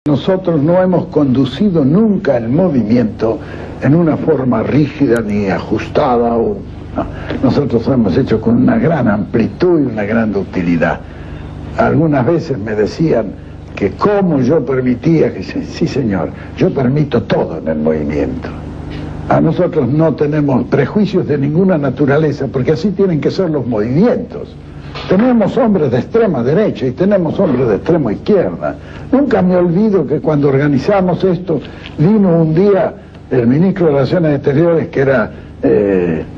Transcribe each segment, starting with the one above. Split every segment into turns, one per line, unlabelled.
Nosotros no hemos conducido nunca el movimiento en una forma rígida ni ajustada. No. Nosotros lo hemos hecho con una gran amplitud y una gran ductilidad. Algunas veces me decían que cómo yo permitía, que sí señor, yo permito todo en el movimiento. A nosotros no tenemos prejuicios de ninguna naturaleza, porque así tienen que ser los movimientos. Tenemos hombres de extrema derecha y tenemos hombres de extrema izquierda. Nunca me olvido que cuando organizamos esto, vino un día el ministro de Relaciones Exteriores, que era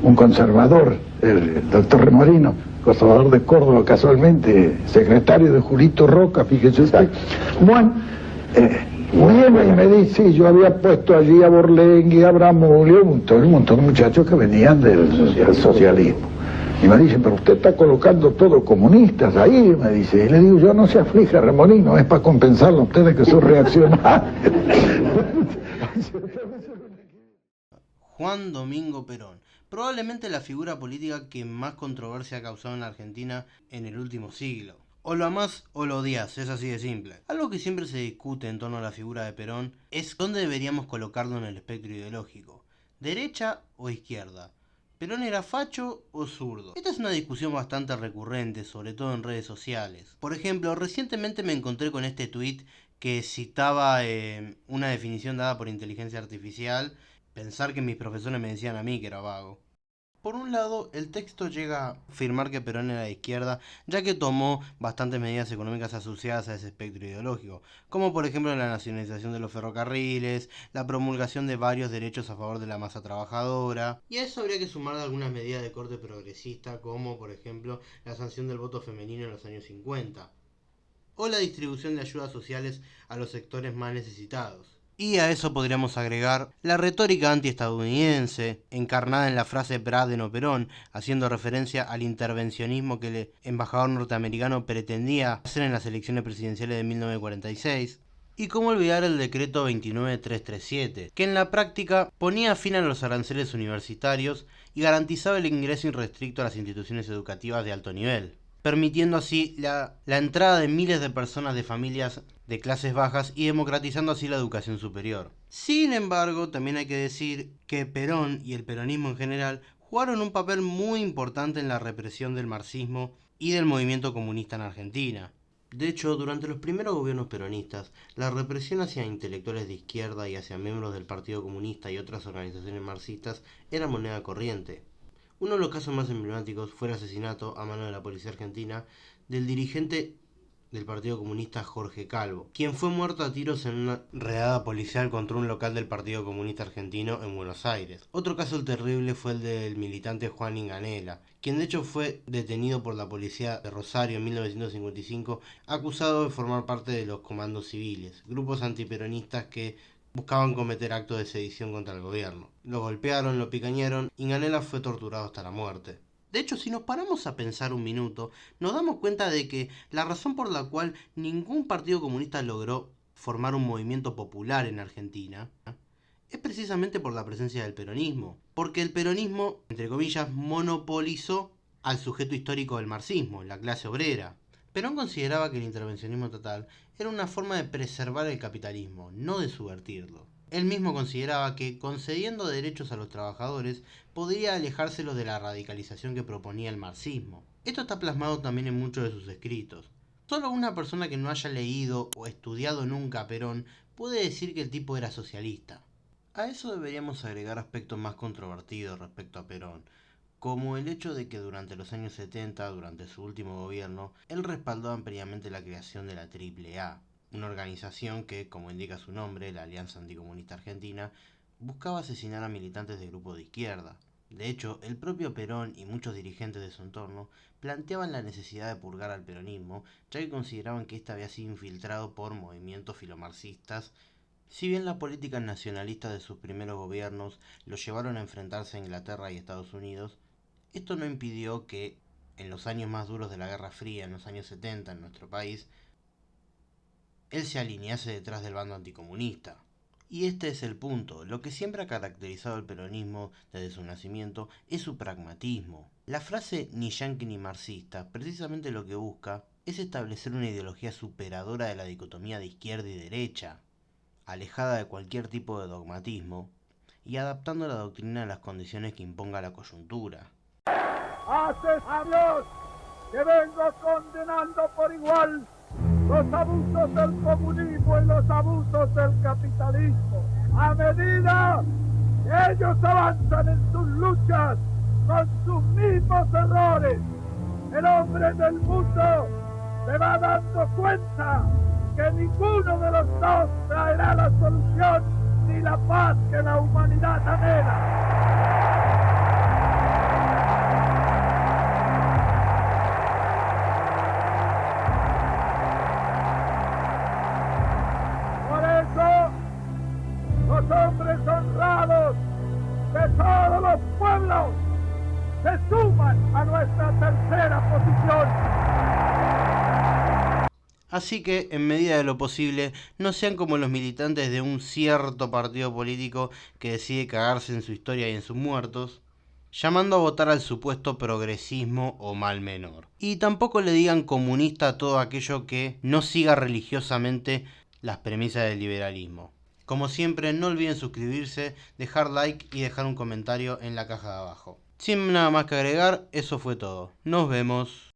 un conservador, el doctor Remorino, conservador de Córdoba casualmente, secretario de Julito Roca, fíjese usted. Bueno, viene y me dice, sí, yo había puesto allí a Borlengui, a Bramulio, un montón de muchachos que venían del socialismo. Y me dice, pero usted está colocando todos comunistas ahí, me dice. Y le digo, yo no se aflija, Remolino, es para compensarlo a ustedes que son reaccionarios.
Juan Domingo Perón, probablemente la figura política que más controversia ha causado en la Argentina en el último siglo. O lo amás o lo odias, es así de simple. Algo que siempre se discute en torno a la figura de Perón es dónde deberíamos colocarlo en el espectro ideológico, derecha o izquierda. ¿Perón era facho o zurdo? Esta es una discusión bastante recurrente, sobre todo en redes sociales. Por ejemplo, recientemente me encontré con este tweet que citaba una definición dada por inteligencia artificial. Pensar que mis profesores me decían a mí que era vago. Por un lado, el texto llega a afirmar que Perón era de izquierda, ya que tomó bastantes medidas económicas asociadas a ese espectro ideológico, como por ejemplo la nacionalización de los ferrocarriles, la promulgación de varios derechos a favor de la masa trabajadora, y a eso habría que sumar algunas medidas de corte progresista, como por ejemplo la sanción del voto femenino en los años 50, o la distribución de ayudas sociales a los sectores más necesitados. Y a eso podríamos agregar la retórica antiestadounidense, encarnada en la frase Braden o Perón, haciendo referencia al intervencionismo que el embajador norteamericano pretendía hacer en las elecciones presidenciales de 1946. Y cómo olvidar el decreto 29337, que en la práctica ponía fin a los aranceles universitarios y garantizaba el ingreso irrestricto a las instituciones educativas de alto nivel, permitiendo así la entrada de miles de personas de familias de clases bajas y democratizando así la educación superior. Sin embargo, también hay que decir que Perón y el peronismo en general jugaron un papel muy importante en la represión del marxismo y del movimiento comunista en Argentina. De hecho, durante los primeros gobiernos peronistas, la represión hacia intelectuales de izquierda y hacia miembros del Partido Comunista y otras organizaciones marxistas era moneda corriente. Uno de los casos más emblemáticos fue el asesinato a mano de la policía argentina del dirigente del Partido Comunista Jorge Calvo, quien fue muerto a tiros en una redada policial contra un local del Partido Comunista Argentino en Buenos Aires. Otro caso terrible fue el del militante Juan Inganela, quien de hecho fue detenido por la policía de Rosario en 1955, acusado de formar parte de los comandos civiles, grupos antiperonistas que buscaban cometer actos de sedición contra el gobierno. Lo golpearon, lo picañaron y Inganela fue torturado hasta la muerte. De hecho, si nos paramos a pensar un minuto, nos damos cuenta de que la razón por la cual ningún partido comunista logró formar un movimiento popular en Argentina es precisamente por la presencia del peronismo. Porque el peronismo, entre comillas, monopolizó al sujeto histórico del marxismo, la clase obrera. Perón consideraba que el intervencionismo total era una forma de preservar el capitalismo, no de subvertirlo. Él mismo consideraba que, concediendo derechos a los trabajadores, podría alejárselos de la radicalización que proponía el marxismo. Esto está plasmado también en muchos de sus escritos. Solo una persona que no haya leído o estudiado nunca a Perón puede decir que el tipo era socialista. A eso deberíamos agregar aspectos más controvertidos respecto a Perón, como el hecho de que durante los años 70, durante su último gobierno, él respaldó ampliamente la creación de la AAA, una organización que, como indica su nombre, la Alianza Anticomunista Argentina, buscaba asesinar a militantes de grupos de izquierda. De hecho, el propio Perón y muchos dirigentes de su entorno planteaban la necesidad de purgar al peronismo, ya que consideraban que éste había sido infiltrado por movimientos filomarxistas. Si bien las políticas nacionalistas de sus primeros gobiernos lo llevaron a enfrentarse a Inglaterra y Estados Unidos, esto no impidió que, en los años más duros de la Guerra Fría, en los años 70 en nuestro país, él se alinease detrás del bando anticomunista. Y este es el punto. Lo que siempre ha caracterizado al peronismo desde su nacimiento es su pragmatismo. La frase ni yanqui ni marxista precisamente lo que busca es establecer una ideología superadora de la dicotomía de izquierda y derecha, alejada de cualquier tipo de dogmatismo y adaptando la doctrina a las condiciones que imponga la coyuntura.
Haces a Dios que vengo condenando por igual los abusos del comunismo y los abusos del capitalismo. A medida que ellos avanzan en sus luchas con sus mismos errores, el hombre del mundo se va dando cuenta que ninguno de los dos traerá la solución ni la paz que la humanidad anhela. Los hombres honrados de todos los pueblos se suman a nuestra tercera posición.
Así que, en medida de lo posible, no sean como los militantes de un cierto partido político que decide cagarse en su historia y en sus muertos, llamando a votar al supuesto progresismo o mal menor. Y tampoco le digan comunista a todo aquello que no siga religiosamente las premisas del liberalismo. Como siempre, no olviden suscribirse, dejar like y dejar un comentario en la caja de abajo. Sin nada más que agregar, eso fue todo. Nos vemos.